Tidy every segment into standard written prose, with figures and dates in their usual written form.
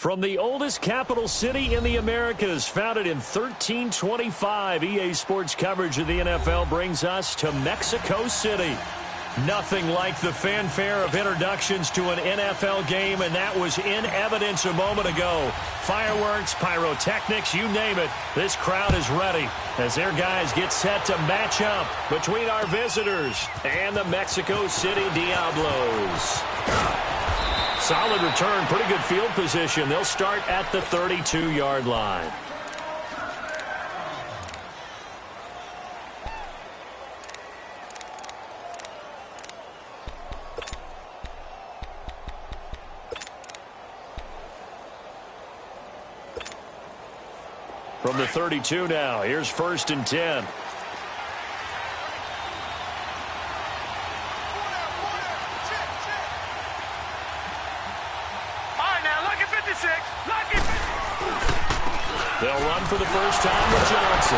From the oldest capital city in the Americas, founded in 1325, EA Sports coverage of the NFL brings us to Mexico City. Nothing like the fanfare of introductions to an NFL game, and that was in evidence a moment ago. Fireworks, pyrotechnics, you name it, this crowd is ready as their guys get set to match up between our visitors and the Mexico City Diablos. Solid return, pretty good field position. They'll start at the 32-yard line. From the 32 now, here's 1st and 10. They'll run for the first time with Johnson.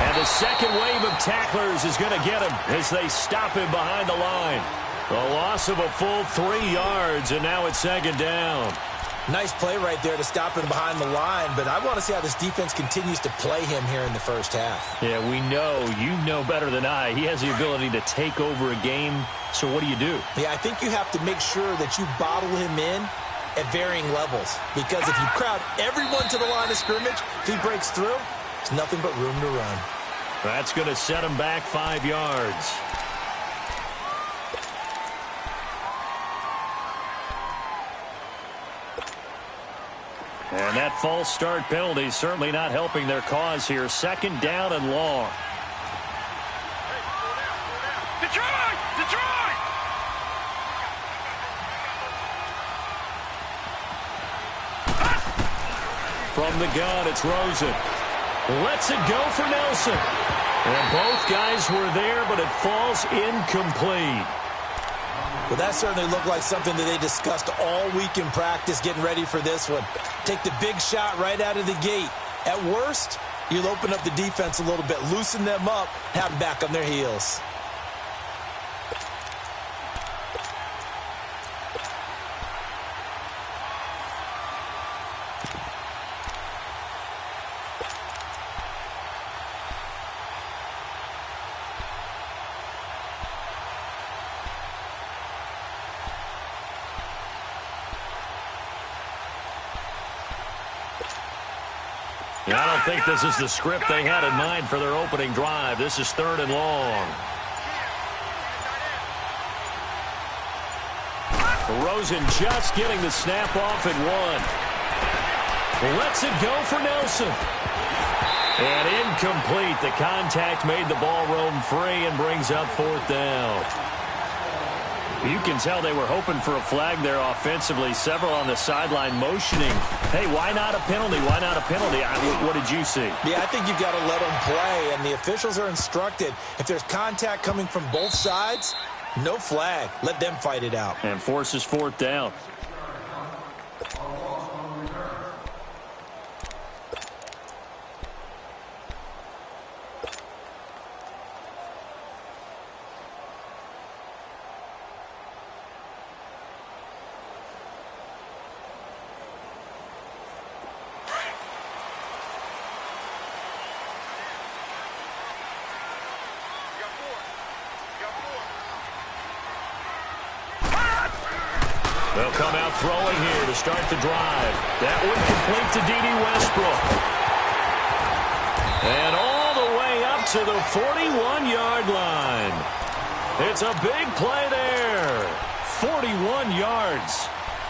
And the second wave of tacklers is going to get him as they stop him behind the line. A loss of a full 3 yards, and now it's 2nd down. Nice play right there to stop him behind the line, but I want to see how this defense continues to play him here in the first half. Yeah, we know. You know better than I. He has the ability to take over a game, so what do you do? Yeah, I think you have to make sure that you bottle him in at varying levels, because if you crowd everyone to the line of scrimmage, if he breaks through, there's nothing but room to run. That's going to set him back 5 yards. And that false start penalty is certainly not helping their cause here. 2nd down and long. Detroit! Detroit! From the gun, it's Rosen. Lets it go for Nelson. And both guys were there, but it falls incomplete. Well, that certainly looked like something that they discussed all week in practice getting ready for this one. Take the big shot right out of the gate. At worst, you'll open up the defense a little bit, loosen them up, have them back on their heels. I don't think this is the script they had in mind for their opening drive. This is 3rd and long. Rosen just getting the snap off at 1. Lets it go for Nelson. And incomplete. The contact made the ball roam free and brings up 4th down. You can tell they were hoping for a flag there offensively. Several on the sideline motioning. Hey, why not a penalty? Why not a penalty? What did you see? Yeah, I think you've got to let them play, and the officials are instructed. If there's contact coming from both sides, no flag. Let them fight it out. And forces 4th down. They'll come out throwing here to start the drive. That one complete to D.D. Westbrook. And all the way up to the 41-yard line. It's a big play there. 41 yards.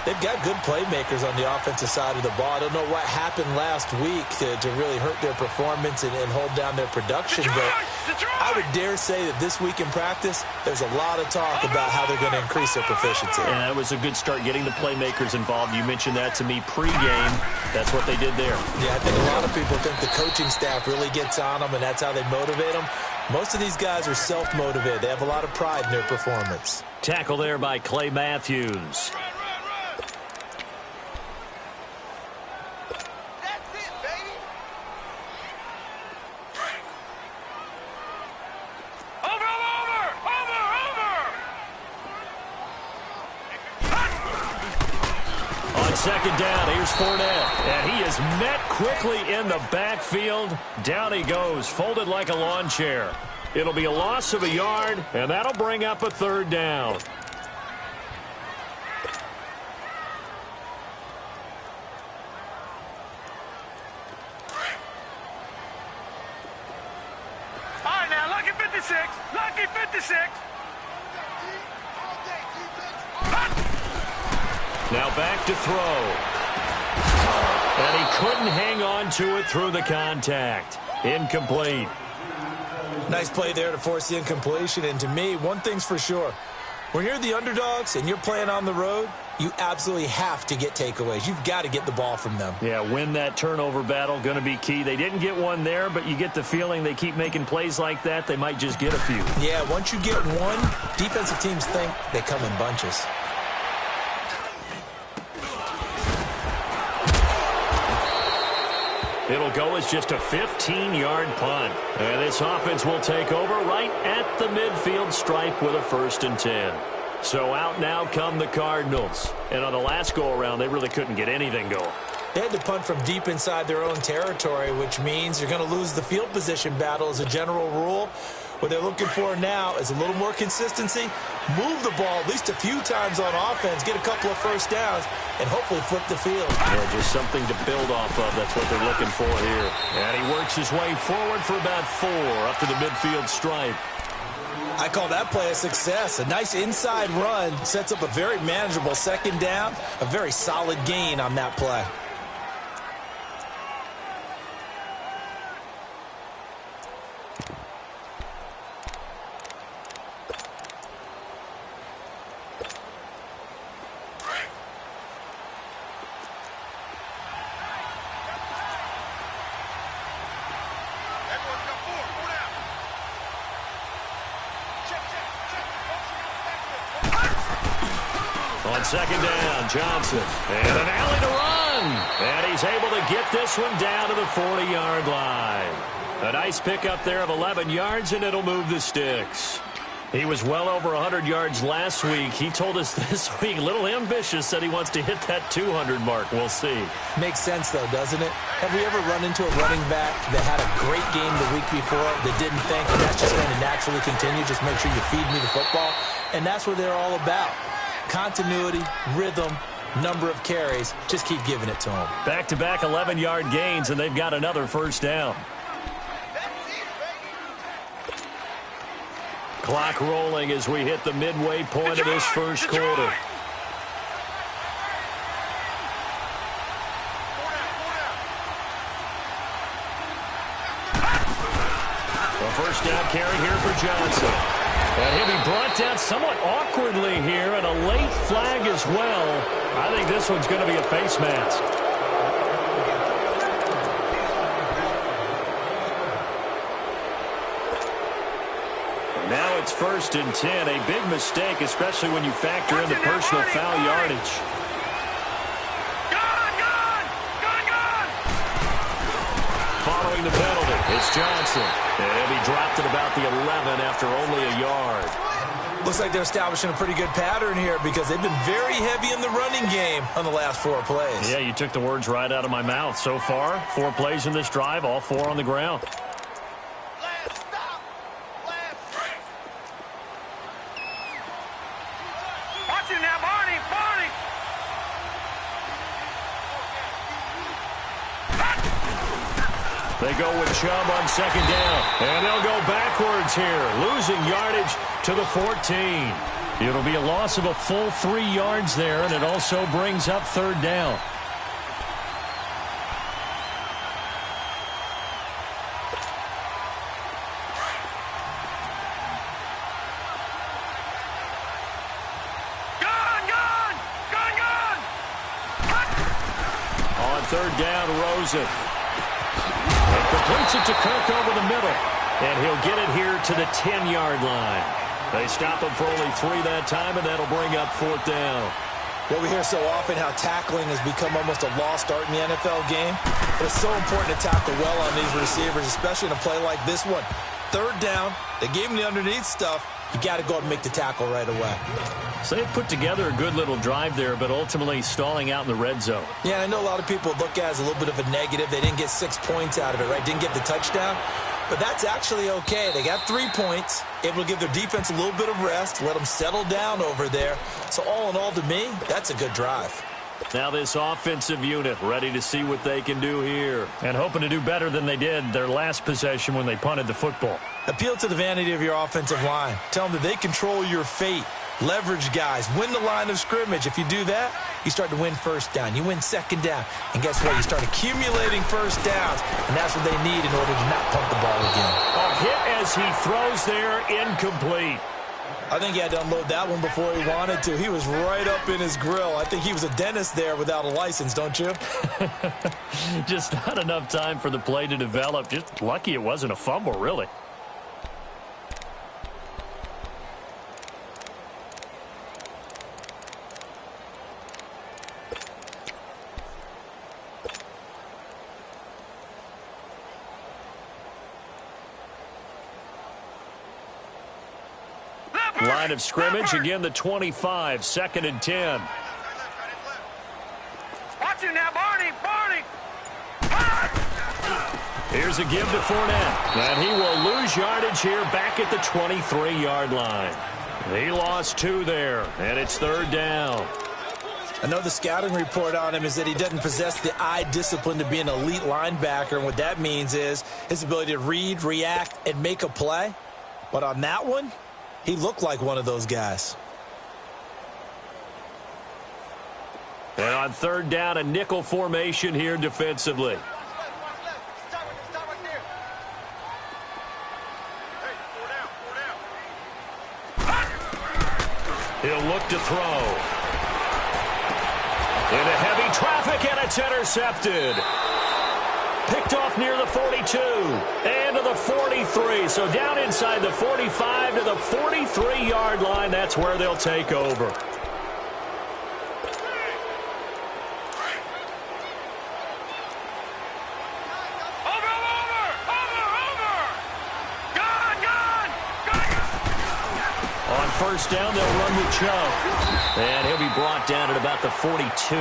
They've got good playmakers on the offensive side of the ball. I don't know what happened last week to really hurt their performance and hold down their production, but I would dare say that this week in practice, there's a lot of talk about how they're going to increase their proficiency. And that was a good start getting the playmakers involved. You mentioned that to me pregame. That's what they did there. Yeah, I think a lot of people think the coaching staff really gets on them, and that's how they motivate them. Most of these guys are self-motivated. They have a lot of pride in their performance. Tackle there by Clay Matthews. second down. Here's Fournette. And he is met quickly in the backfield. Down he goes, folded like a lawn chair. It'll be a loss of a yard, and that'll bring up a third down. All right, now, lucky 56. Lucky 56. Now back to throw. And he couldn't hang on to it through the contact. Incomplete. Nice play there to force the incompletion. And to me, one thing's for sure. When you're the underdogs and you're playing on the road, you absolutely have to get takeaways. You've got to get the ball from them. Yeah, win that turnover battle, going to be key. They didn't get one there, but you get the feeling they keep making plays like that, they might just get a few. Yeah, once you get one, defensive teams think they come in bunches. It'll go as just a 15-yard punt. And this offense will take over right at the midfield stripe with a 1st and 10. So out now come the Cardinals. And on the last go-around, they really couldn't get anything going. They had to punt from deep inside their own territory, which means you're going to lose the field position battle as a general rule. What they're looking for now is a little more consistency, move the ball at least a few times on offense, get a couple of first downs, and hopefully flip the field. Yeah, just something to build off of. That's what they're looking for here. And he works his way forward for about 4 up to the midfield stripe. I call that play a success. A nice inside run sets up a very manageable 2nd down, a very solid gain on that play. On 2nd down, Johnson. And an alley to run. And he's able to get this one down to the 40-yard line. A nice pickup there of 11 yards, and it'll move the sticks. He was well over 100 yards last week. He told us this week, a little ambitious, said he wants to hit that 200 mark. We'll see. Makes sense, though, doesn't it? Have we ever run into a running back that had a great game the week before that didn't think that's just going to naturally continue? Just make sure you feed me the football. And that's what they're all about. Continuity, rhythm, number of carries. Just keep giving it to them. Back-to-back 11-yard gains, and they've got another 1st down. Clock rolling as we hit the midway point of this first quarter. A 1st down carry here for Johnson. And he'll be brought down somewhat awkwardly here, and a late flag as well. I think this one's going to be a face mask. Now it's 1st and 10. A big mistake, especially when you factor in the personal foul yardage. Following the penalty, it's Johnson. And he'll be dropped at about the 11 after only a yard. Looks like they're establishing a pretty good pattern here because they've been very heavy in the running game on the last 4 plays. Yeah, you took the words right out of my mouth. So far, 4 plays in this drive, all 4 on the ground. Watch it now, Barney. They go with Chubb on 2nd down. And they'll go backwards here, losing yardage to the 14. It'll be a loss of a full 3 yards there, and it also brings up 3rd down. On 3rd down, Rosen. And completes it to Kirk over the middle. And he'll get it here to the 10-yard line. They stop him for only 3 that time, and that'll bring up 4th down. Well, we hear so often how tackling has become almost a lost art in the NFL game. But it's so important to tackle well on these receivers, especially in a play like this one. 3rd down, they gave him the underneath stuff. you got to go up and make the tackle right away. So they put together a good little drive there, but ultimately stalling out in the red zone. Yeah, I know a lot of people look at it as a little bit of a negative. They didn't get 6 points out of it, right? Didn't get the touchdown. But that's actually okay. They got 3 points, able to give their defense a little bit of rest, let them settle down over there. So all in all, to me, that's a good drive. Now this offensive unit ready to see what they can do here. And hoping to do better than they did their last possession when they punted the football. Appeal to the vanity of your offensive line. Tell them that they control your fate. Leverage guys. Win the line of scrimmage. If you do that, you start to win first down. You win second down. And guess what? You start accumulating first downs. And that's what they need in order to not punt the ball again. A hit as he throws there, incomplete. I think he had to unload that one before he wanted to. He was right up in his grill. I think he was a dentist there without a license, don't you? Just not enough time for the play to develop. Just lucky it wasn't a fumble, really. Line of scrimmage, again the 25, 2nd and 10. Watch you now, Barney, Barney. Here's a give to Fournette, and he will lose yardage here back at the 23-yard line. He lost 2 there, and it's 3rd down. I know the scouting report on him is that he doesn't possess the eye discipline to be an elite linebacker, and what that means is his ability to read, react, and make a play. But on that one, he looked like one of those guys. And on 3rd down, a nickel formation here defensively. He'll look to throw. Into heavy traffic, and it's intercepted. Picked off near the 42 and to the 43. So down inside the 45 to the 43-yard line. That's where they'll take over. On 1st down, they'll run with Chubb. And he'll be brought down at about the 42.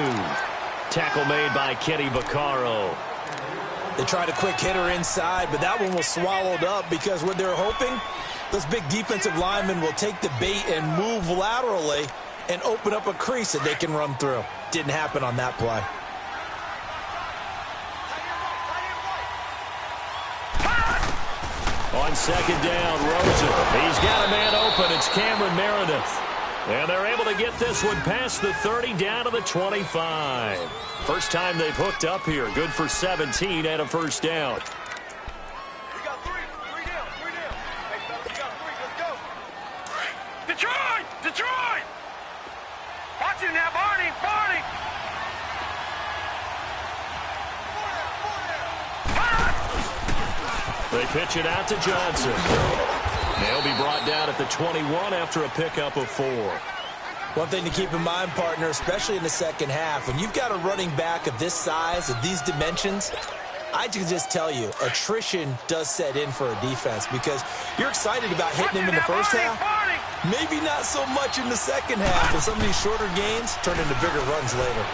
Tackle made by Kenny Vaccaro. They tried a quick hitter inside, but that one was swallowed up because what they're hoping, those big defensive linemen will take the bait and move laterally and open up a crease that they can run through. Didn't happen on that play. On 2nd down, Rosen. He's got a man open. It's Cameron Meredith. And they're able to get this one past the 30 down to the 25. First time they've hooked up here. Good for 17 and a 1st down. We got 3 down. Hey, fellas, we got 3. Let's go. Detroit! Detroit! Watch you now, Barney, Barney. They pitch it out to Johnson. He'll be brought down at the 21 after a pickup of 4. One thing to keep in mind, partner, especially in the second half, when you've got a running back of this size, of these dimensions, I can just tell you, attrition does set in for a defense because you're excited about hitting him in the first half. Maybe not so much in the second half, and some of these shorter gains turn into bigger runs later.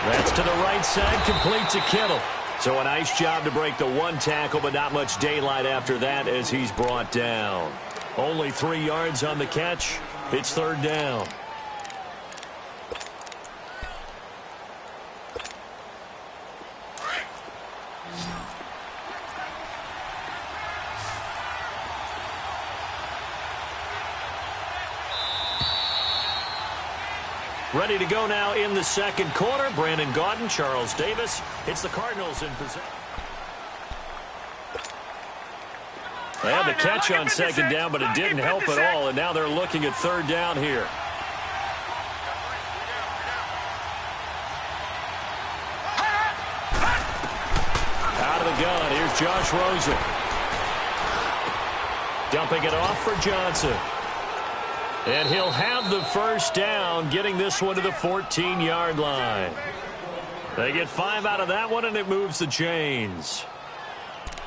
That's to the right side, complete to Kittle. So a nice job to break the 1 tackle, but not much daylight after that as he's brought down. Only 3 yards on the catch. It's 3rd down. Ready to go now in the 2nd quarter. Brandon Gaudin, Charles Davis. It's the Cardinals in possession. They had the catch on 2nd down, but it didn't help at all, and now they're looking at 3rd down here. Out of the gun, here's Josh Rosen. Dumping it off for Johnson. And he'll have the 1st down, getting this one to the 14-yard line. They get 5 out of that one, and it moves the chains.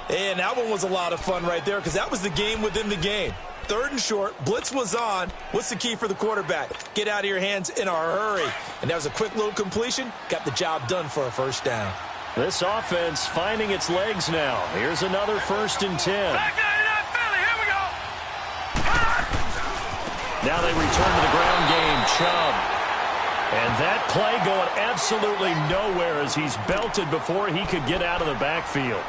And that one was a lot of fun right there because that was the game within the game. 3rd and short, blitz was on. What's the key for the quarterback? Get out of your hands in a hurry. And that was a quick little completion. Got the job done for a first down. This offense finding its legs now. Here's another 1st and 10. Back there, Philly. Here we go. Now they return to the ground game. Chubb. And that play going absolutely nowhere as he's belted before he could get out of the backfield.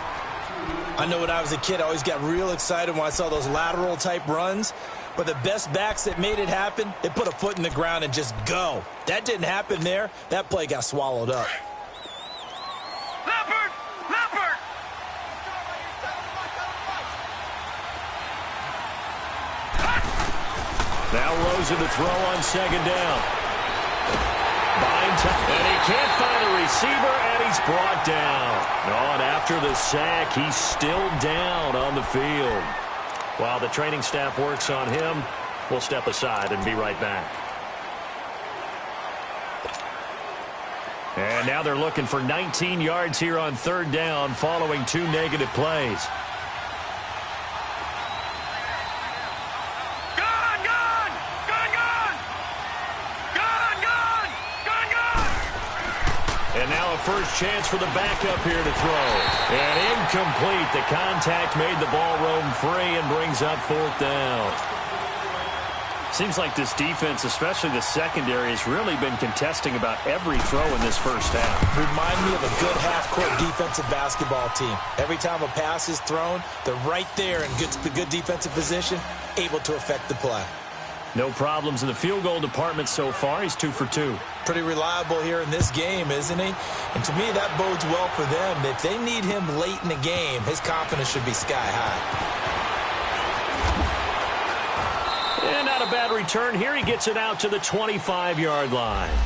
I know when I was a kid, I always got real excited when I saw those lateral type runs. But the best backs that made it happen, they put a foot in the ground and just go. That didn't happen there. That play got swallowed up. Leopard! Leopard! Now Rosen to throw on 2nd down. And he can't find a receiver, and he's brought down. Oh, and after the sack, he's still down on the field. While the training staff works on him, we'll step aside and be right back. And now they're looking for 19 yards here on 3rd down following 2 negative plays. And now a first chance for the backup here to throw. And incomplete. The contact made the ball roam free and brings up 4th down. Seems like this defense, especially the secondary, has really been contesting about every throw in this first half. Remind me of a good half-court defensive basketball team. Every time a pass is thrown, they're right there in good defensive position, able to affect the play. No problems in the field goal department so far. He's 2 for 2. Pretty reliable here in this game, isn't he? And to me, that bodes well for them. If they need him late in the game, his confidence should be sky high. And not a bad return here. He gets it out to the 25-yard line.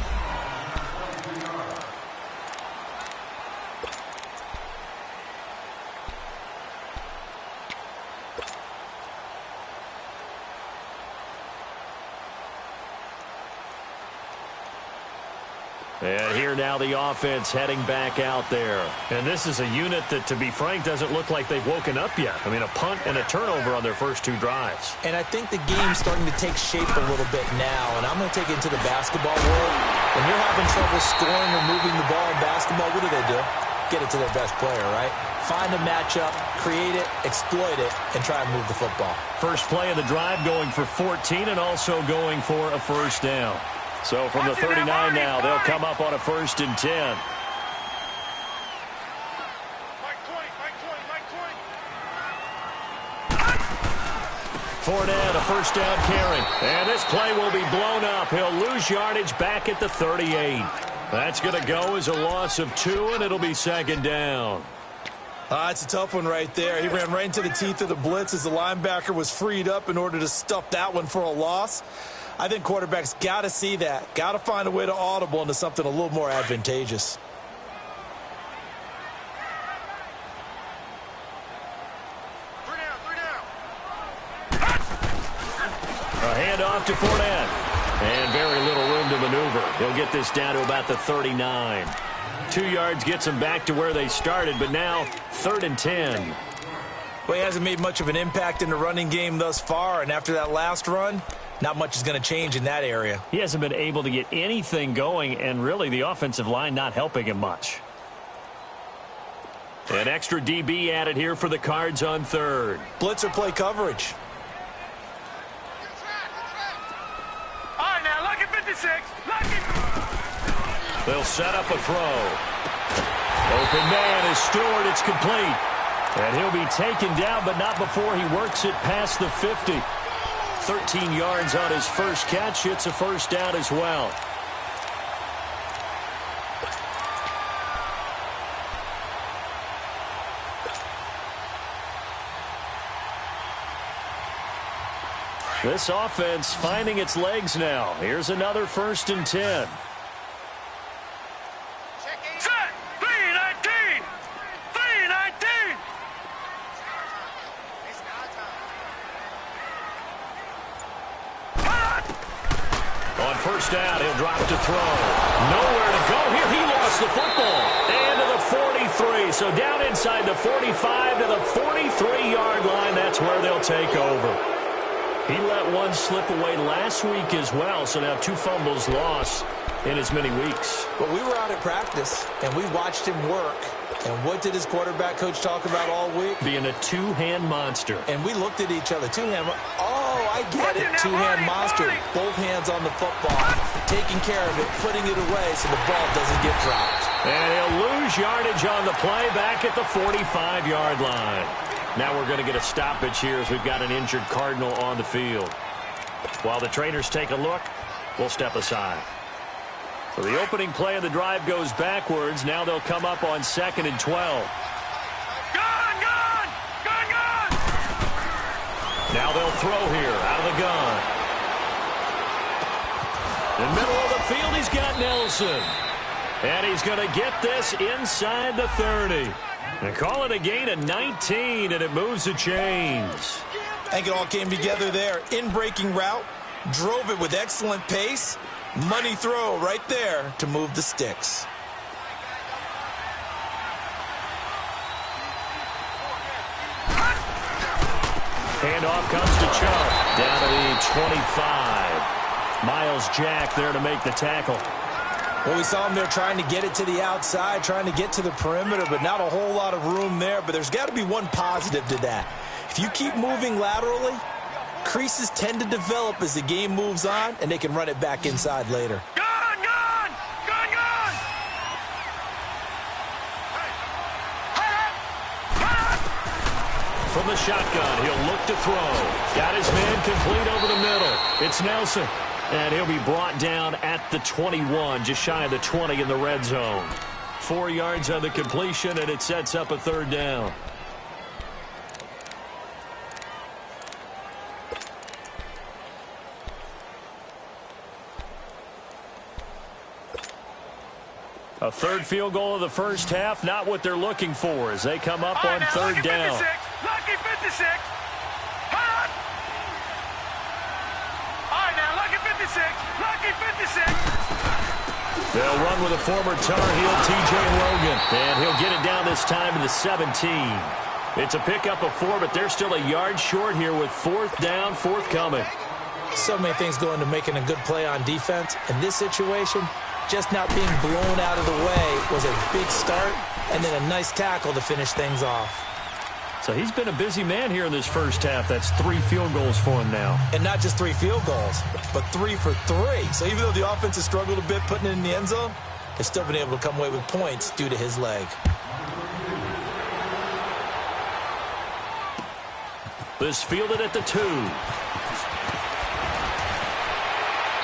And here now the offense heading back out there. And this is a unit that, to be frank, doesn't look like they've woken up yet. I mean, a punt and a turnover on their first 2 drives. And I think the game's starting to take shape a little bit now. And I'm going to take it into the basketball world. When you're having trouble scoring or moving the ball in basketball, what do? Get it to their best player, right? Find a matchup, create it, exploit it, and try and move the football. First play of the drive going for 14 and also going for a first down. So from the 39 now, they'll come up on a 1st and 10. Fournette, a first down carry. And this play will be blown up. He'll lose yardage back at the 38. That's going to go as a loss of 2, and it'll be 2nd down. It's a tough one right there. He ran right into the teeth of the blitz as the linebacker was freed up in order to stuff that one for a loss. I think quarterbacks got to see that. Got to find a way to audible into something a little more advantageous. A handoff to Fournette. And very little room to maneuver. He'll get this down to about the 39. 2 yards gets him back to where they started, but now 3rd and 10. Well, he hasn't made much of an impact in the running game thus far, and after that last run, not much is going to change in that area. He hasn't been able to get anything going, and really the offensive line not helping him much. An extra DB added here for the Cards on 3rd. Blitz or play coverage. All right, now, lucky 56. Lucky. They'll set up a throw. Open man is Stewart. It's complete. And he'll be taken down, but not before he works it past the 50. 13 yards on his first catch. It's a first down as well. This offense finding its legs now. Here's another 1st and 10. Set. 319. 319. On first down, he'll drop to throw. Nowhere to go here. He lost the football. And to the 3. So down inside the 45 to the 43-yard line. That's where they'll take over. He let one slip away last week as well, so now 2 fumbles lost in as many weeks. But we were out at practice, and we watched him work. And what did his quarterback coach talk about all week? Being a two-hand monster. And we looked at each other. Oh, I get it. Two-hand monster. Both hands on the football. Taking care of it, putting it away so the ball doesn't get dropped. And he'll lose yardage on the play back at the 45-yard line. Now we're going to get a stoppage here as we've got an injured Cardinal on the field. While the trainers take a look, we'll step aside. So the opening play of the drive goes backwards. Now they'll come up on 2nd and 12. Gun! Now they'll throw here out of the gun. In the middle of the field, he's got Nelson. And he's going to get this inside the 30. And call it a gain of 19, and it moves the chains. I think it all came together there. In-breaking route, drove it with excellent pace. Money throw right there to move the sticks. Handoff comes to Chubb. Down to the 25. Miles Jack there to make the tackle. Well, we saw him there trying to get it to the outside, trying to get to the perimeter, but not a whole lot of room there. But there's got to be one positive to that. If you keep moving laterally, creases tend to develop as the game moves on, and they can run it back inside later. Gun! From the shotgun, he'll look to throw. Got his man complete over the middle. It's Nelson. And he'll be brought down at the 21, just shy of the 20 in the red zone. 4 yards on the completion, and it sets up a 3rd down. A 3rd field goal of the first half, not what they're looking for as they come up on 3rd down. Lucky 56. All right, now, lucky 56. Lucky 56. They'll run with a former Tar Heel, T.J. Logan. And he'll get it down this time to the 17. It's a pickup of 4, but they're still a yard short here with 4th down, forthcoming. So many things go into making a good play on defense. In this situation, just not being blown out of the way was a big start, and then a nice tackle to finish things off. So he's been a busy man here in this first half. That's 3 field goals for him now. And not just 3 field goals, but 3 for 3. So even though the offense has struggled a bit putting it in the end zone, they've still been able to come away with points due to his leg. This fielded at the 2.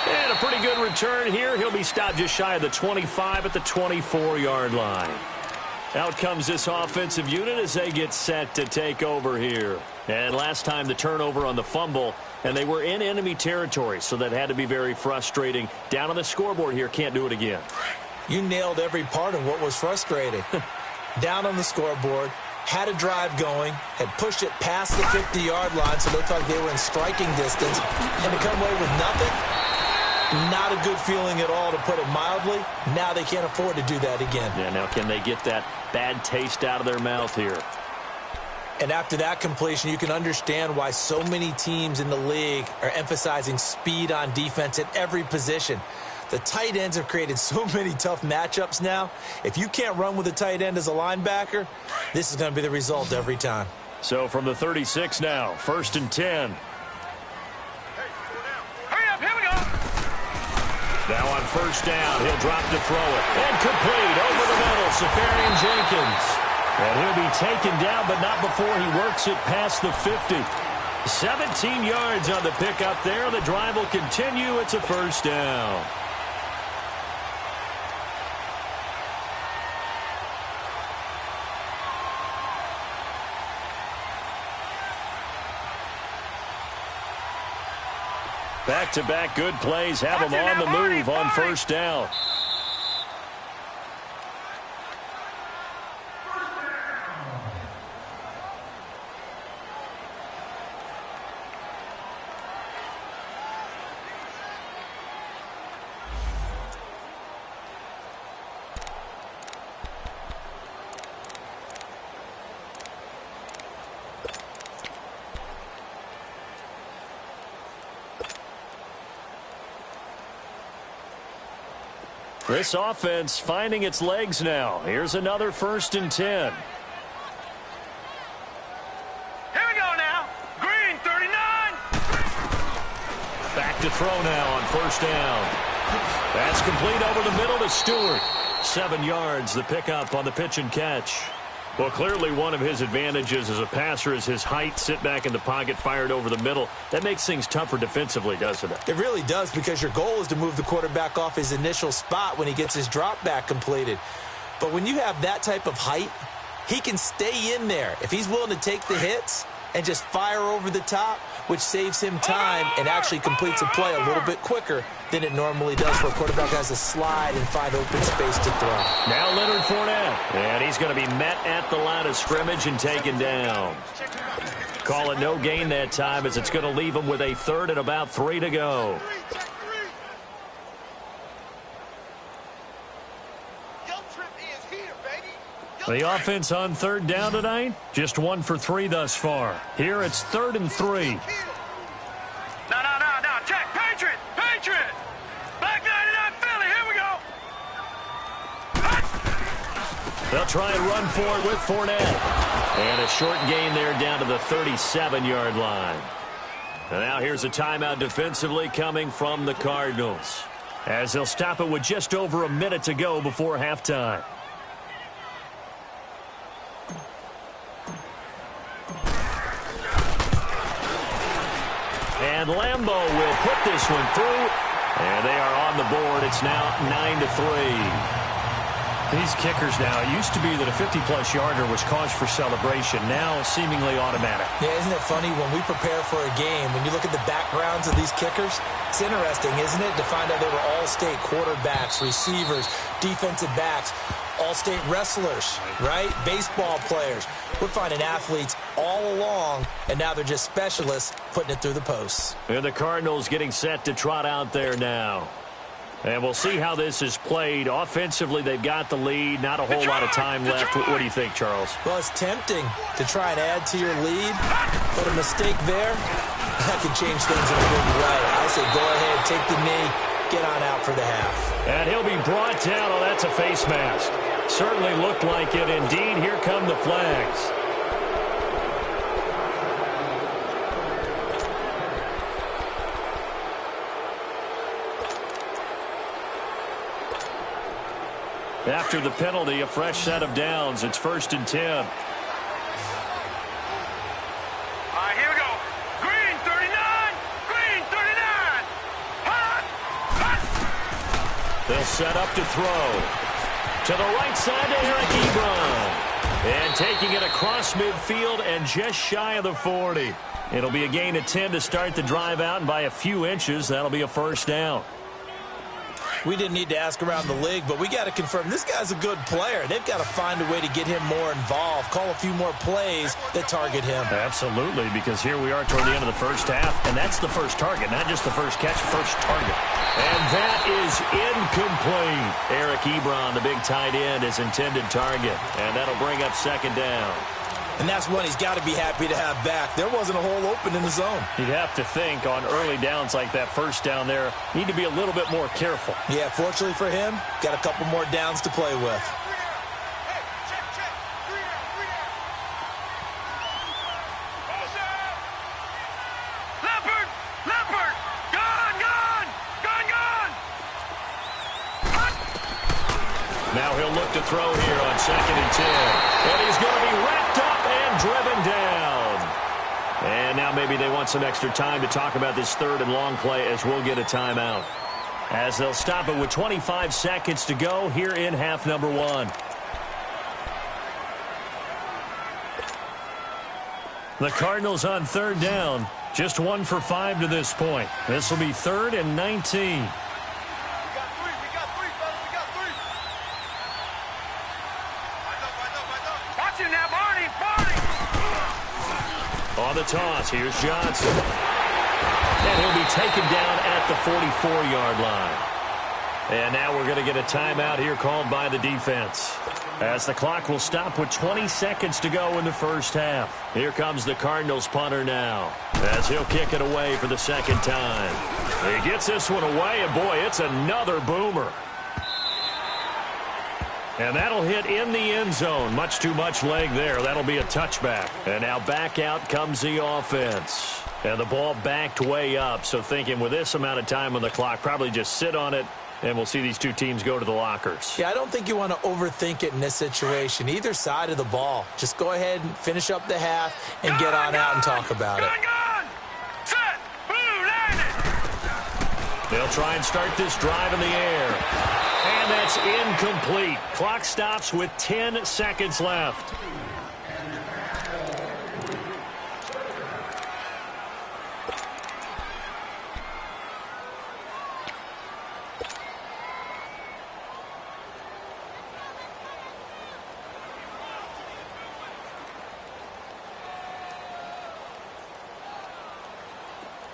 And a pretty good return here. He'll be stopped just shy of the 25 at the 24-yard line. Out comes this offensive unit as they get set to take over here. And last time the turnover on the fumble, and they were in enemy territory, so that had to be very frustrating. Down on the scoreboard here, can't do it again. You nailed every part of what was frustrating. Down on the scoreboard, had a drive going, had pushed it past the 50-yard line, so it looked like they were in striking distance, and to come away with nothing, not a good feeling at all, to put it mildly. Now they can't afford to do that again. Yeah, now can they get that bad taste out of their mouth here? And after that completion, you can understand why so many teams in the league are emphasizing speed on defense at every position. The tight ends have created so many tough matchups now. If you can't run with a tight end as a linebacker, this is going to be the result every time. So from the 36 now, 1st and 10. Hurry up, here we go. Now on 1st down, he'll drop to throw it. And complete over the middle, Safarian Jenkins. And he'll be taken down, but not before he works it past the 50. 17 yards on the pickup there. The drive will continue. It's a 1st down. Back-to-back good plays have them on the move on 1st down. This offense finding its legs now. Here's another 1st and 10. Here we go now. Green, 39. Back to throw now on 1st down. That's complete over the middle to Stewart. 7 yards, the pickup on the pitch and catch. Well, clearly one of his advantages as a passer is his height. Sit back in the pocket, fired over the middle. That makes things tougher defensively, doesn't it? It really does, because your goal is to move the quarterback off his initial spot when he gets his drop back completed. But when you have that type of height, he can stay in there. If he's willing to take the hits and just fire over the top, which saves him time and actually completes a play a little bit quicker than it normally does, for a quarterback has to slide and find open space to throw. Now Leonard Fournette, and he's going to be met at the line of scrimmage and taken down. Call it no gain that time, as it's going to leave him with a 3rd and about 3 to go. The offense on 3rd down tonight, just 1 for 3 thus far. Here it's 3rd and 3. No. Check. Patriot. Black 99 Philly. Here we go. They'll try and run for it with Fournette. And a short gain there down to the 37-yard line. And now here's a timeout defensively coming from the Cardinals, as they'll stop it with just over a minute to go before halftime. And Lambeau will put this one through, and they are on the board. It's now 9-3. These kickers now, it used to be that a 50-plus yarder was cause for celebration. Now seemingly automatic. Yeah, isn't it funny when we prepare for a game, when you look at the backgrounds of these kickers, it's interesting, isn't it, to find out they were all-state quarterbacks, receivers, defensive backs, all-state wrestlers, right? Baseball players. We're finding athletes all along, and now they're just specialists putting it through the posts. And the Cardinals getting set to trot out there now. And we'll see how this is played. Offensively, they've got the lead. Not a whole lot of time left. What do you think, Charles? Well, it's tempting to try and add to your lead, but a mistake there, that could change things in a big way. I say go ahead, take the knee, get on out for the half. And he'll be brought down. Oh, that's a face mask. Certainly looked like it. Indeed, here come the flags. After the penalty, a fresh set of downs. It's 1st and 10. All right, here we go. Green, 39. Green, 39. Hot. They'll set up to throw. To the right side to Eric Ebron. And taking it across midfield and just shy of the 40. It'll be a gain of 10 to start the drive out, and by a few inches, that'll be a 1st down. We didn't need to ask around the league, but we got to confirm this guy's a good player. They've got to find a way to get him more involved, call a few more plays that target him. Absolutely, because here we are toward the end of the first half, and that's the first target, not just the first catch, first target. And that is incomplete. Eric Ebron, the big tight end, is intended target, and that'll bring up 2nd down. And that's one he's got to be happy to have back. There wasn't a hole open in the zone. You'd have to think on early downs like that, 1st down there, need to be a little bit more careful. Yeah, fortunately for him, got a couple more downs to play with. Leopard, gone. Now he'll look to throw here on 2nd and 10. And he's going to be wrapped up and driven down. And now maybe they want some extra time to talk about this 3rd and long play, as we'll get a timeout. As they'll stop it with 25 seconds to go here in half number 1. The Cardinals on 3rd down. Just 1 for 5 to this point. This will be 3rd and 19. On the toss, here's Johnson. And he'll be taken down at the 44-yard line. And now we're going to get a timeout here called by the defense, as the clock will stop with 20 seconds to go in the first half. Here comes the Cardinals punter now, as he'll kick it away for the 2nd time. He gets this one away, and boy, it's another boomer. And that'll hit in the end zone. Much too much leg there. That'll be a touchback. And now back out comes the offense. And the ball backed way up. So thinking with this amount of time on the clock, probably just sit on it, and we'll see these two teams go to the lockers. Yeah, I don't think you want to overthink it in this situation. Either side of the ball. Just go ahead and finish up the half and get on out and talk about it. Set. Blue, landed. They'll try and start this drive in the air. And that's incomplete. Clock stops with 10 seconds left.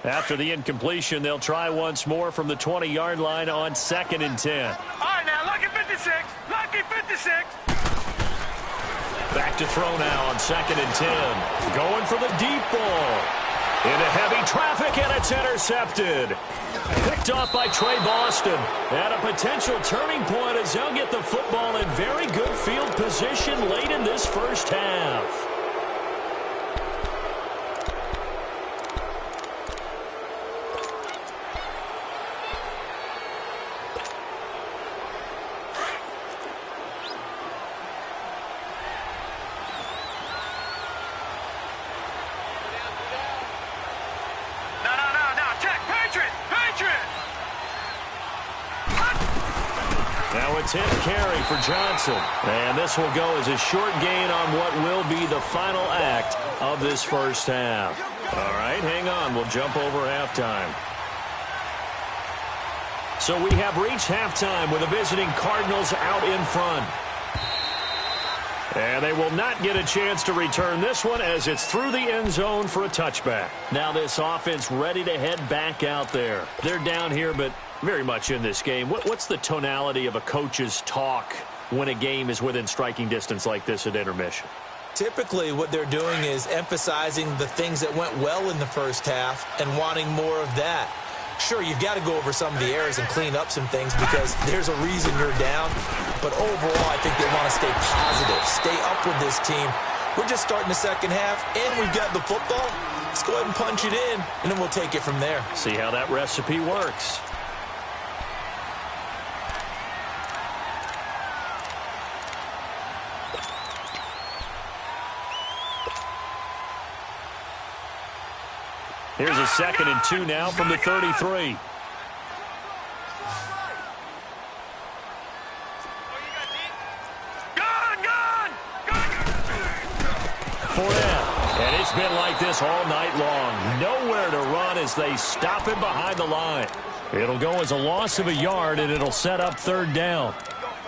After the incompletion, they'll try once more from the 20-yard line on 2nd and 10. All right, now, lucky 56. Lucky 56. Back to throw now on 2nd and 10. Going for the deep ball. Into heavy traffic, and it's intercepted. Picked off by Trey Boston. At a potential turning point as they'll get the football in very good field position late in this first half. Hit carry for Johnson. And this will go as a short gain on what will be the final act of this first half. All right, hang on. We'll jump over halftime. So we have reached halftime with the visiting Cardinals out in front. And they will not get a chance to return this one as it's through the end zone for a touchback. Now this offense ready to head back out there. They're down here, but very much in this game. What's the tonality of a coach's talk when a game is within striking distance like this at intermission? Typically, what they're doing is emphasizing the things that went well in the first half and wanting more of that. Sure, you've got to go over some of the errors and clean up some things because there's a reason you're down. But overall, I think they want to stay positive, stay up with this team. We're just starting the second half, and we've got the football. Let's go ahead and punch it in, and then we'll take it from there. See how that recipe works. Here's a 2nd and 2 now from the 33. Fournette. And it's been like this all night long. Nowhere to run as they stop him behind the line. It'll go as a loss of a yard, and it'll set up 3rd down.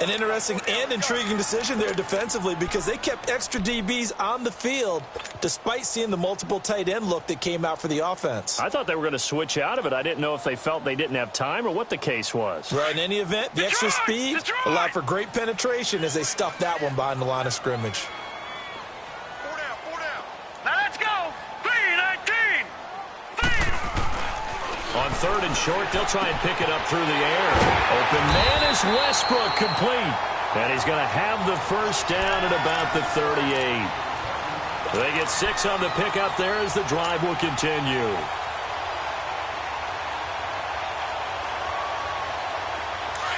An interesting and intriguing decision there defensively because they kept extra DBs on the field despite seeing the multiple tight end look that came out for the offense. I thought they were going to switch out of it. I didn't know if they felt they didn't have time or what the case was. Right, in any event, the extra speed allowed for great penetration as they stuffed that one behind the line of scrimmage. 4 down. Now let's go. 3-19. On 3rd and short, they'll try and pick it up through the air. Open man is Westbrook, complete. And he's going to have the first down at about the 38. They get 6 on the pickup there as the drive will continue.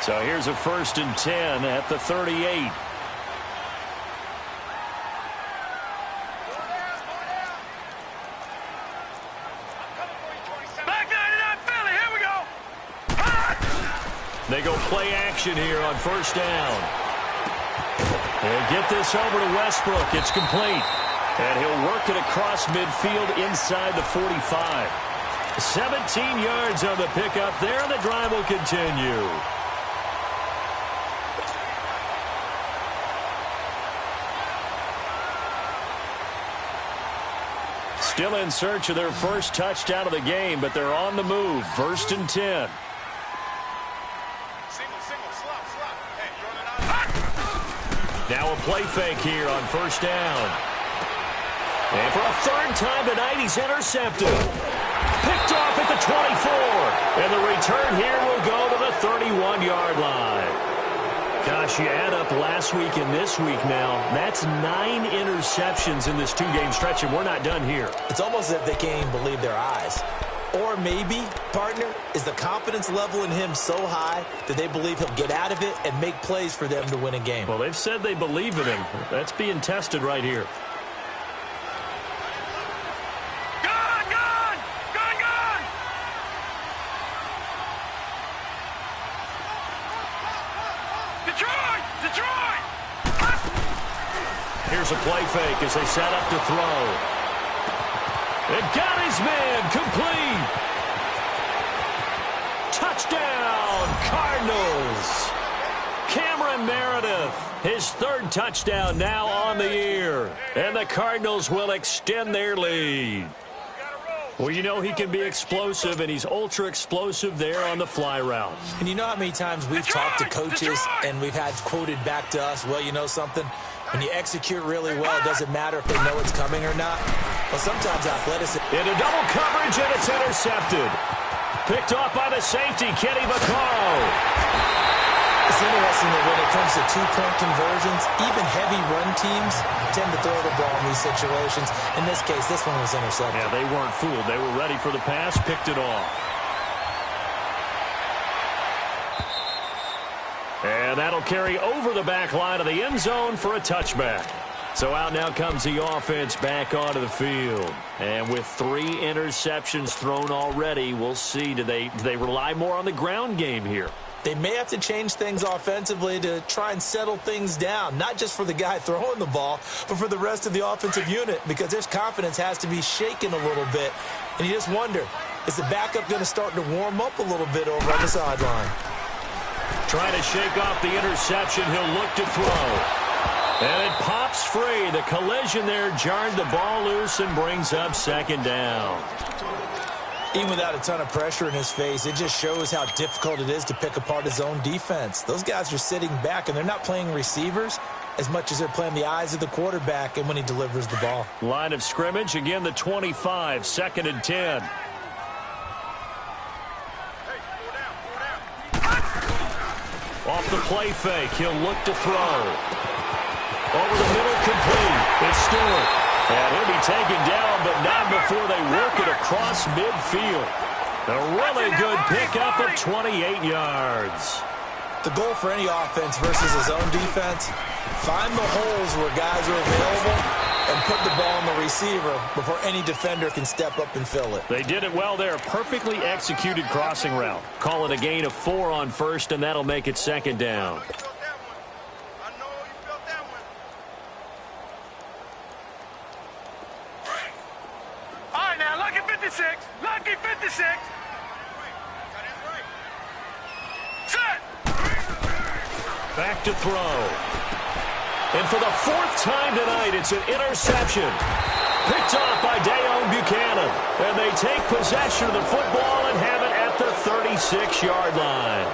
So here's a 1st and 10 at the 38. They go play action here on 1st down. They'll get this over to Westbrook. It's complete. And he'll work it across midfield inside the 45. 17 yards on the pickup there, and the drive will continue. Still in search of their first touchdown of the game, but they're on the move. 1st and 10. Now a play fake here on 1st down. And for a 3rd time tonight, he's intercepted. Picked off at the 24. And the return here will go to the 31-yard line. Gosh, you add up last week and this week now. That's 9 interceptions in this 2-game stretch, and we're not done here. It's almost as if they can't even believe their eyes. Or maybe, partner, is the confidence level in him so high that they believe he'll get out of it and make plays for them to win a game. Well, they've said they believe in him. That's being tested right here. Here's a play fake as they set up to throw. It got his man complete. Touchdown, Cardinals. Cameron Meredith, his 3rd touchdown now on the year. And the Cardinals will extend their lead. Well, you know he can be explosive, and he's ultra-explosive there on the fly route. And you know how many times we've talked to coaches and we've had quoted back to us, well, you know something? When you execute really well, it doesn't matter if they know it's coming or not. Well, sometimes athleticism... Into double coverage, and it's intercepted. Picked off by the safety, Kenny Vaccaro. It's interesting that when it comes to 2-point conversions, even heavy run teams tend to throw the ball in these situations. In this case, this one was intercepted. Yeah, they weren't fooled. They were ready for the pass, picked it off. And that'll carry over the back line of the end zone for a touchback. So out now comes the offense back onto the field. And with 3 interceptions thrown already, we'll see, do they rely more on the ground game here? They may have to change things offensively to try and settle things down, not just for the guy throwing the ball, but for the rest of the offensive unit, because their confidence has to be shaken a little bit. And you just wonder, is the backup going to start to warm up a little bit over on the sideline? Trying to shake off the interception. He'll look to throw. And it pops free. The collision there jarred the ball loose and brings up 2nd down. Even without a ton of pressure in his face, it just shows how difficult it is to pick apart his own defense. Those guys are sitting back, and they're not playing receivers as much as they're playing the eyes of the quarterback and when he delivers the ball. Line of scrimmage, again the 25, 2nd and 10. Off the play fake, he'll look to throw. Over the middle, complete. It's Stewart. And he'll be taken down, but not before they work it across midfield. A really good pickup of 28 yards. The goal for any offense versus his own defense, find the holes where guys are available and put the ball on the receiver before any defender can step up and fill it. They did it well there. Perfectly executed crossing route. Call it a gain of 4 on 1st, and that'll make it 2nd down. All right, now, lucky 56. Lucky 56. Set. Back to throw. And for the 4th time tonight, it's an interception. Picked off by Dayon Buchanan. And they take possession of the football and have it at the 36-yard line.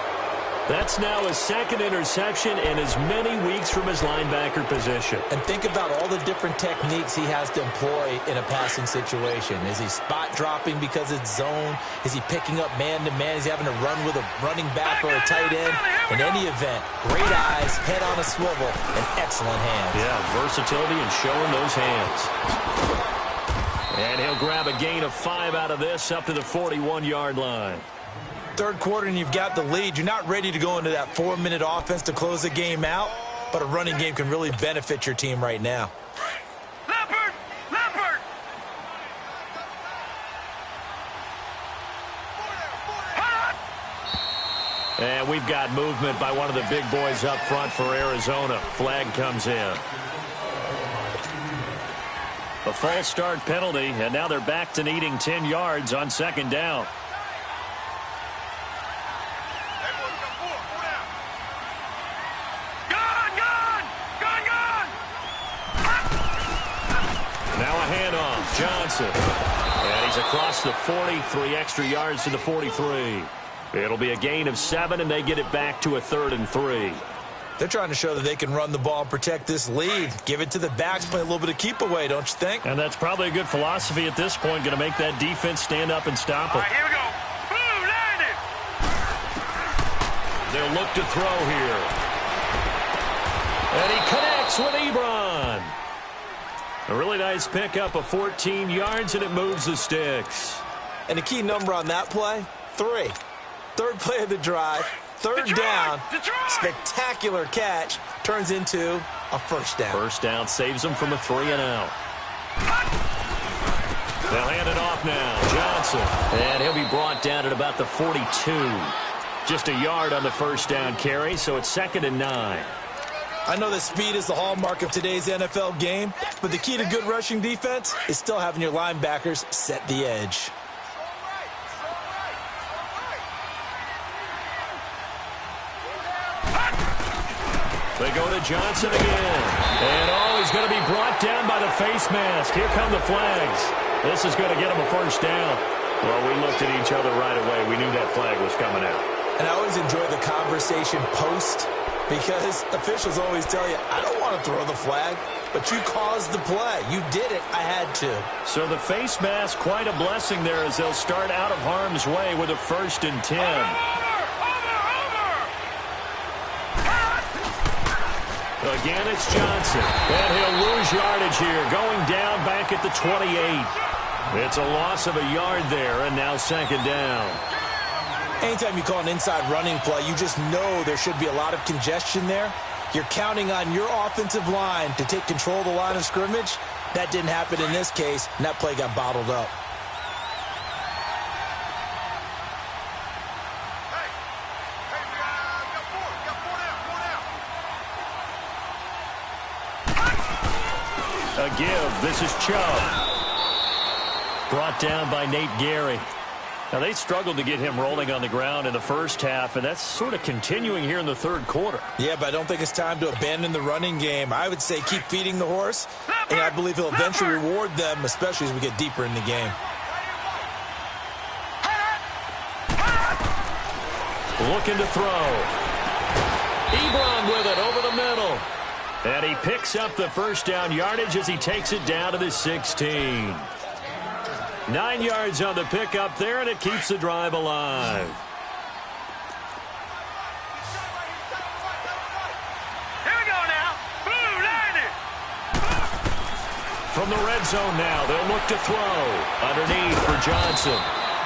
That's now his 2nd interception in as many weeks from his linebacker position. And think about all the different techniques he has to employ in a passing situation. Is he spot dropping because it's zone? Is he picking up man-to-man? Is he having to run with a running back or a tight end? In any event, great eyes, head on a swivel, and excellent hands. Yeah, versatility and showing those hands. And he'll grab a gain of 5 out of this up to the 41-yard line. 3rd quarter and you've got the lead. You're not ready to go into that 4-minute offense to close the game out, but a running game can really benefit your team right now. Leopard! Leopard! And we've got movement by one of the big boys up front for Arizona. Flag comes in. A false start penalty, and now they're back to needing 10 yards on 2nd down. Johnson. And he's across the 40, 3 extra yards to the 43. It'll be a gain of 7, and they get it back to a 3rd and 3. They're trying to show that they can run the ball and protect this lead. Give it to the backs, play a little bit of keep away, don't you think? And that's probably a good philosophy at this point, going to make that defense stand up and stop it. All right, here we go. Boom, landed. They'll look to throw here. And he connects with Ebron. A really nice pickup of 14 yards, and it moves the sticks. And the key number on that play, 3. Third play of the drive, third down, spectacular catch, turns into a first down. First down saves him from a 3-and-out. They'll hand it off now. Johnson. And he'll be brought down at about the 42. Just a yard on the first down carry, so it's 2nd and 9. I know that speed is the hallmark of today's NFL game, but the key to good rushing defense is still having your linebackers set the edge. They go to Johnson again. And, he's going to be brought down by the face mask. Here come the flags. This is going to get him a first down. Well, we looked at each other right away. We knew that flag was coming out. And I always enjoy the conversation post, because officials always tell you, I don't want to throw the flag, but you caused the play. You did it. I had to. So the face mask, quite a blessing there as they'll start out of harm's way with a 1st and 10. Again, it's Johnson. And he'll lose yardage here, going down back at the 28. It's a loss of a yard there, and now 2nd down. Anytime you call an inside running play, you just know there should be a lot of congestion there. You're counting on your offensive line to take control of the line of scrimmage. That didn't happen in this case, and that play got bottled up. A give. This is Chubb. Brought down by Nate Gary. Now, they struggled to get him rolling on the ground in the first half, and that's sort of continuing here in the third quarter. Yeah, but I don't think it's time to abandon the running game. I would say keep feeding the horse, and I believe he'll eventually reward them, especially as we get deeper in the game. Looking to throw. Ebron with it over the middle. And he picks up the first down yardage as he takes it down to the 16. 9 yards on the pickup there, and it keeps the drive alive. Here we go now. Blue landed. From the red zone now, they'll look to throw. Underneath for Johnson.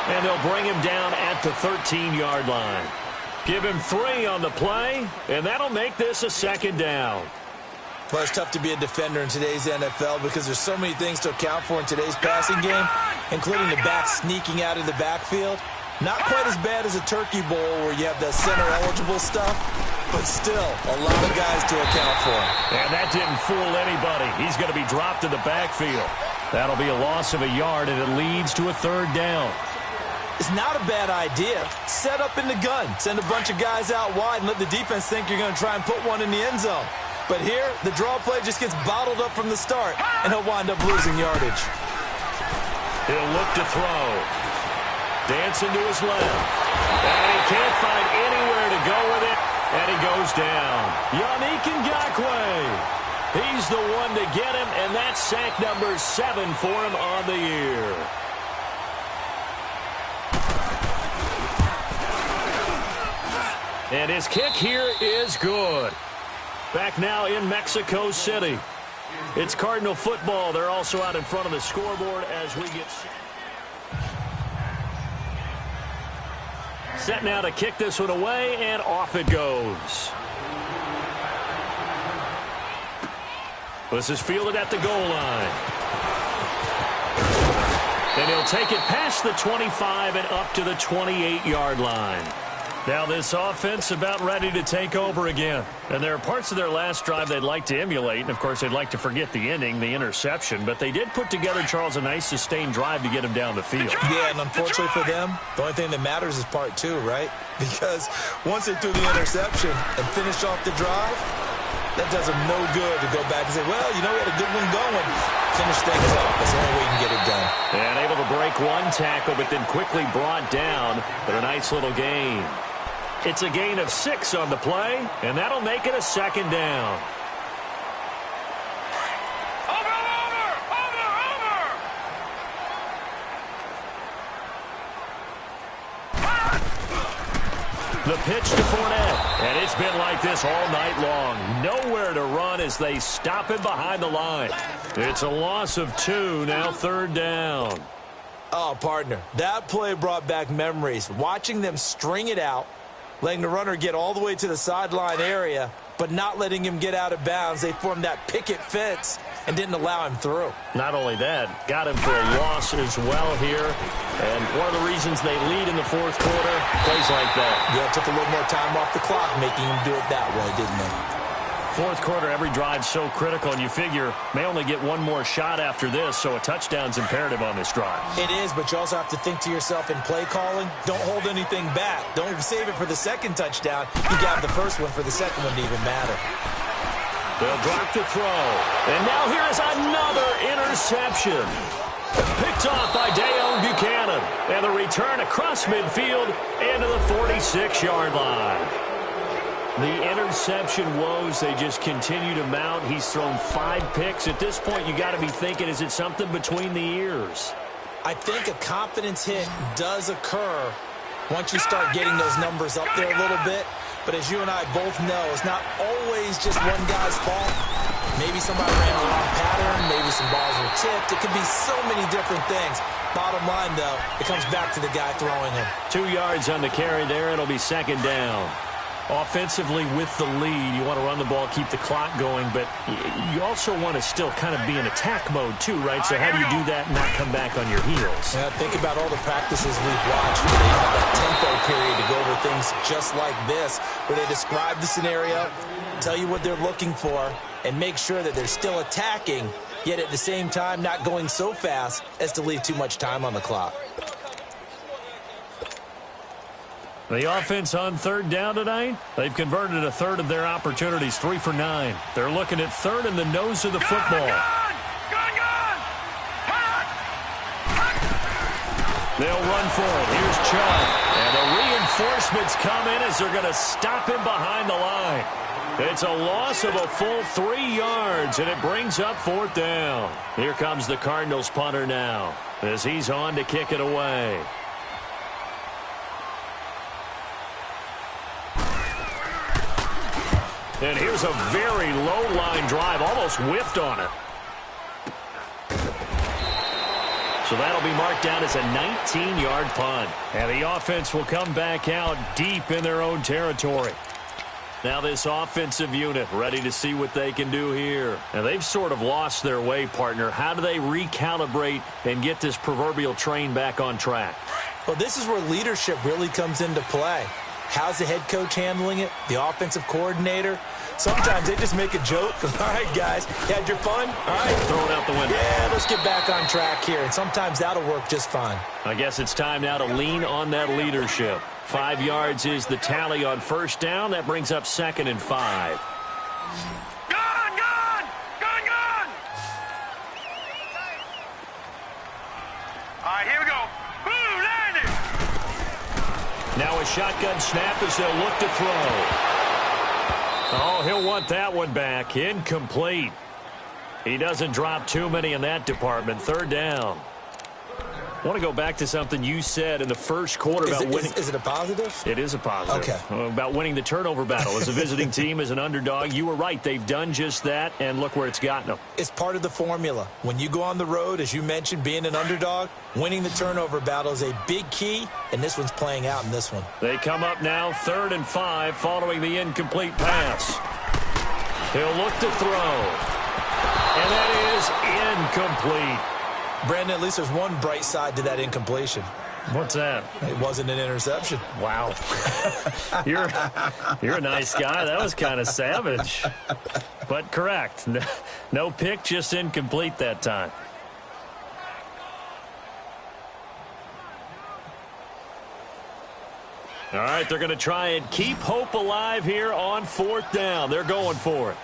And they'll bring him down at the 13-yard line. Give him 3 on the play, and that'll make this a 2nd down. Well, it's tough to be a defender in today's NFL because there's so many things to account for in today's passing game, including the back sneaking out of the backfield. Not quite as bad as a turkey bowl where you have the center-eligible stuff, but still a lot of guys to account for. And that didn't fool anybody. He's going to be dropped in the backfield. That'll be a loss of a yard, and it leads to a 3rd down. It's not a bad idea. Set up in the gun. Send a bunch of guys out wide and let the defense think you're going to try and put one in the end zone. But here, the draw play just gets bottled up from the start, and he'll wind up losing yardage. He'll look to throw. Dancing to his left. And he can't find anywhere to go with it, and he goes down. Yannick Ngakoue. He's the one to get him, and that's sack number 7 for him on the year. And his kick here is good. Back now in Mexico City. It's Cardinal football. They're also out in front of the scoreboard as we get set now to kick this one away, and off it goes. This is fielded at the goal line. And he'll take it past the 25 and up to the 28-yard line. Now this offense about ready to take over again. And there are parts of their last drive they'd like to emulate. And, of course, they'd like to forget the inning, the interception. But they did put together, Charles, a nice sustained drive to get him down the field. Yeah, and unfortunately for them, the only thing that matters is part 2, right? Because once they threw the interception and finished off the drive, that does them no good to go back and say, well, you know, we had a good one going. Finish things off. That's the only way you can get it done. And able to break one tackle, but then quickly brought down. But a nice little gain. It's a gain of 6 on the play, and that'll make it a 2nd down. The pitch to Fournette. And it's been like this all night long. Nowhere to run as they stop him behind the line. It's a loss of 2, now 3rd down. Oh, partner, that play brought back memories. Watching them string it out, letting the runner get all the way to the sideline area, but not letting him get out of bounds. They formed that picket fence and didn't allow him through. Not only that, got him for a loss as well here. And one of the reasons they lead in the 4th quarter, plays like that. Yeah, took a little more time off the clock, making him do it that way, didn't they? 4th quarter, every drive so critical, and you figure may only get one more shot after this, so a touchdown's imperative on this drive. It is, but you also have to think to yourself in play calling, don't hold anything back. Don't save it for the 2nd touchdown. You got the first one for the 2nd one to even matter. They'll drop to throw. And now here is another interception. Picked off by Dayon Buchanan. And the return across midfield into the 46-yard line. The interception woes, they just continue to mount. He's thrown 5 picks. At this point, you got to be thinking, is it something between the ears? I think a confidence hit does occur once you start getting those numbers up there a little bit. But as you and I both know, it's not always just one guy's fault. Maybe somebody ran a wrong pattern. Maybe some balls were tipped. It could be so many different things. Bottom line, though, it comes back to the guy throwing them. 2 yards on the carry there. It'll be 2nd down. Offensively with the lead, you want to run the ball, keep the clock going, but you also want to still kind of be in attack mode too, right? So how do you do that and not come back on your heels? Yeah, think about all the practices we've watched where they have that tempo period to go over things just like this, where they describe the scenario, tell you what they're looking for, and make sure that they're still attacking, yet at the same time not going so fast as to leave too much time on the clock. The offense on 3rd down tonight, they've converted a 1/3 of their opportunities, 3 for 9. They're looking at 3rd and the nose of the football. They'll run for it. Here's Chubb. And the reinforcements come in as they're going to stop him behind the line. It's a loss of a full 3 yards, and it brings up 4th down. Here comes the Cardinals punter now as he's on to kick it away. And here's a very low-line drive, almost whiffed on it. So that'll be marked down as a 19-yard punt. And the offense will come back out deep in their own territory. Now this offensive unit ready to see what they can do here. And they've sort of lost their way, partner. How do they recalibrate and get this proverbial train back on track? Well, this is where leadership really comes into play. How's the head coach handling it? The offensive coordinator? Sometimes they just make a joke. All right, guys, you had your fun? All right. Throw it out the window. Yeah, let's get back on track here. And sometimes that'll work just fine. I guess it's time now to lean on that leadership. 5 yards is the tally on 1st down. That brings up 2nd and 5. All right, here we go. Boom, landed. Now a shotgun snap as they'll look to throw. Oh, he'll want that one back. Incomplete. He doesn't drop too many in that department. 3rd down. I want to go back to something you said in the 1st quarter about winning. Is it a positive? It is a positive. Okay. About winning the turnover battle. As a visiting team, as an underdog, you were right. They've done just that, and look where it's gotten them. It's part of the formula. When you go on the road, as you mentioned, being an underdog, winning the turnover battle is a big key, and this one's playing out in this one. They come up now 3rd and 5 following the incomplete pass. He'll look to throw. And that is incomplete. Brandon, at least there's one bright side to that incompletion. What's that? It wasn't an interception. Wow. You're a nice guy. That was kind of savage. But correct. No pick, just incomplete that time. All right, they're going to try and keep hope alive here on 4th down. They're going for it.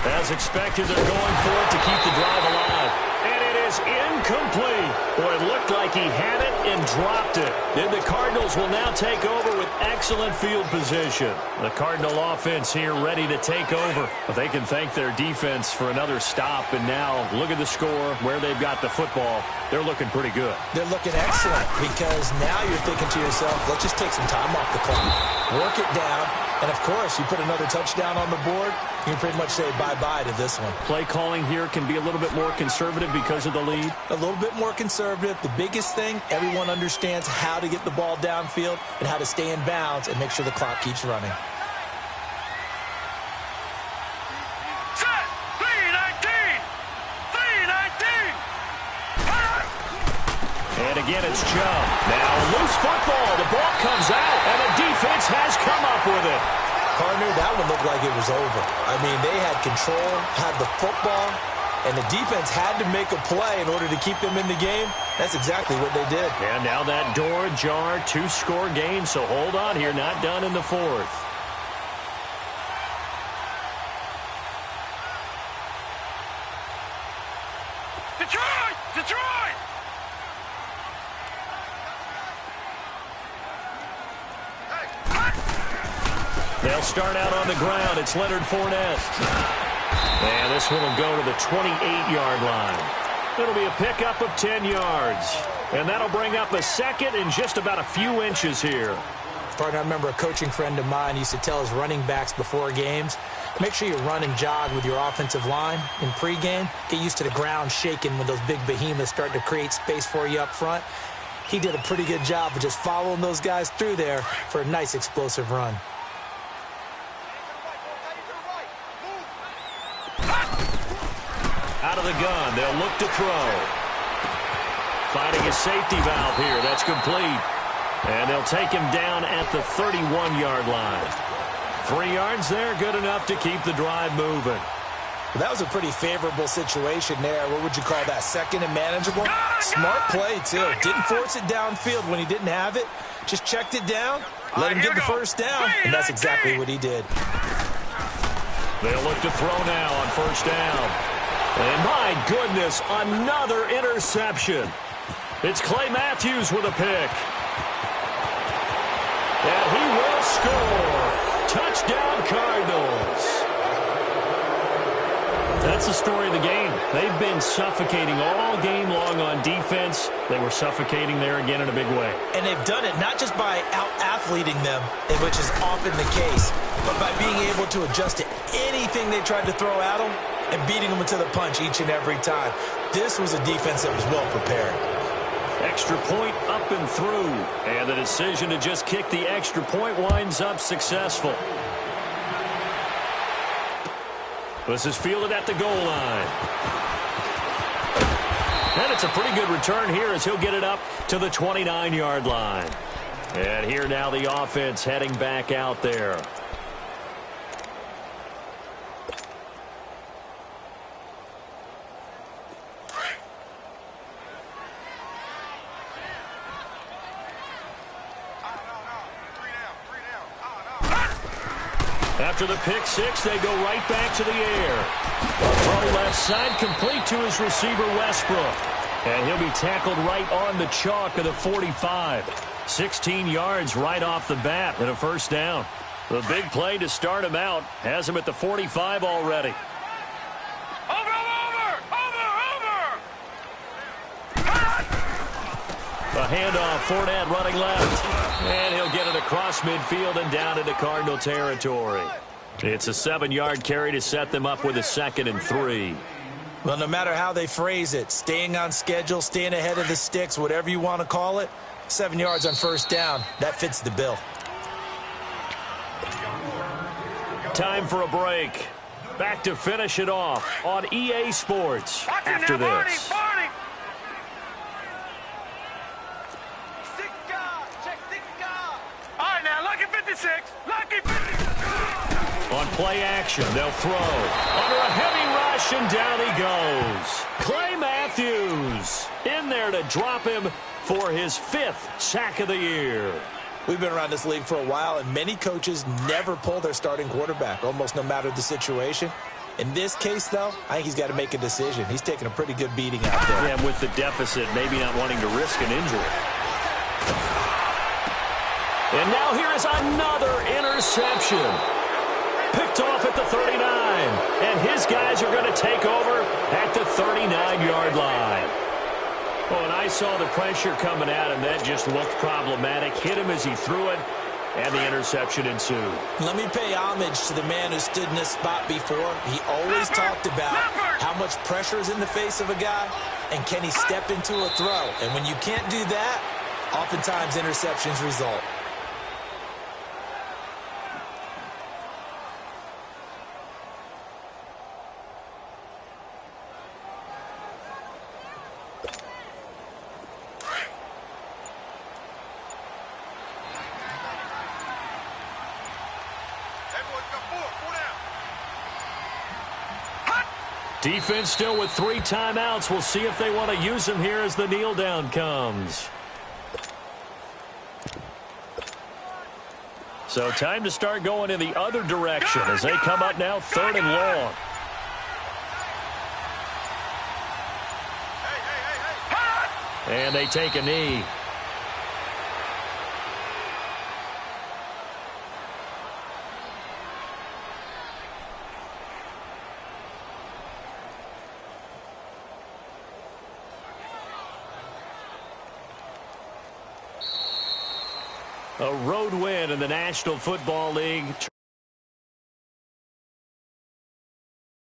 As expected, they're going for it to keep the drive alive. And it is incomplete. Boy, it looked like like he had it and dropped it. And the Cardinals will now take over with excellent field position. The Cardinal offense here ready to take over. But they can thank their defense for another stop. And now look at the score, where they've got the football. They're looking pretty good. They're looking excellent because now you're thinking to yourself, let's just take some time off the clock, work it down, and, of course, you put another touchdown on the board, you can pretty much say bye-bye to this one. Play calling here can be a little bit more conservative because of the lead. A little bit more conservative. The biggest thing, everyone understands how to get the ball downfield and how to stay in bounds and make sure the clock keeps running. Set! 319! 319! And again, it's Joe. Now a loose football. The ball comes out, and the defense has come up with it. Partner, that one looked like it was over. I mean, they had control, had the football, and the defense had to make a play in order to keep them in the game. That's exactly what they did. And now that door ajar, 2-score game, so hold on here, not done in the fourth. Detroit! Detroit! They'll start out on the ground. It's Leonard Fournette. And this one will go to the 28-yard line. It'll be a pickup of 10 yards. And that'll bring up a second in just about a few inches here. Partner, I remember a coaching friend of mine used to tell his running backs before games, make sure you run and jog with your offensive line in pregame. Get used to the ground shaking when those big behemoths start to create space for you up front. He did a pretty good job of just following those guys through there for a nice explosive run. Out of the gun, they'll look to throw. Finding a safety valve here. That's complete. And they'll take him down at the 31-yard line. 3 yards there, good enough to keep the drive moving. Well, that was a pretty favorable situation there. What would you call that? Second and manageable? Smart play, too. Didn't force it downfield when he didn't have it. Just checked it down, let him get the first down, and that's exactly what he did. They'll look to throw now on first down. And my goodness, another interception. It's Clay Matthews with a pick. And he will score. Touchdown, Cardinals. That's the story of the game. They've been suffocating all game long on defense. They were suffocating there again in a big way. And they've done it not just by out-athleting them, which is often the case, but by being able to adjust to anything they tried to throw at them and beating them to the punch each and every time. This was a defense that was well prepared. Extra point up and through. And the decision to just kick the extra point winds up successful. This is fielded at the goal line. And it's a pretty good return here as he'll get it up to the 29-yard line. And here now the offense heading back out there. After the pick six, they go right back to the air. A throw left side, complete to his receiver, Westbrook. And he'll be tackled right on the chalk of the 45. 16 yards right off the bat and a first down. The big play to start him out has him at the 45 already. A handoff, Fournette running left. And he'll get it across midfield and down into Cardinal territory. It's a 7-yard carry to set them up with a 2nd and 3. Well, no matter how they phrase it, staying on schedule, staying ahead of the sticks, whatever you want to call it, 7 yards on first down, that fits the bill. Time for a break. Back to finish it off on EA Sports after this. On play action, they'll throw. Under a heavy rush, and down he goes. Clay Matthews in there to drop him for his 5th sack of the year. We've been around this league for a while, and many coaches never pull their starting quarterback, almost no matter the situation. In this case, though, I think he's got to make a decision. He's taking a pretty good beating out there. Yeah, with the deficit, maybe not wanting to risk an injury. And now here is another interception. Picked off at the 39. And his guys are going to take over at the 39-yard line. Oh, and I saw the pressure coming at him. That just looked problematic. Hit him as he threw it. And the interception ensued. Let me pay homage to the man who stood in this spot before. He always talked about how much pressure is in the face of a guy, and can he step into a throw. And when you can't do that, oftentimes interceptions result. Defense still with 3 timeouts. We'll see if they want to use them here as the kneel down comes. So time to start going in the other direction as they come up now 3rd and long. And they take a knee. A road win in the National Football League.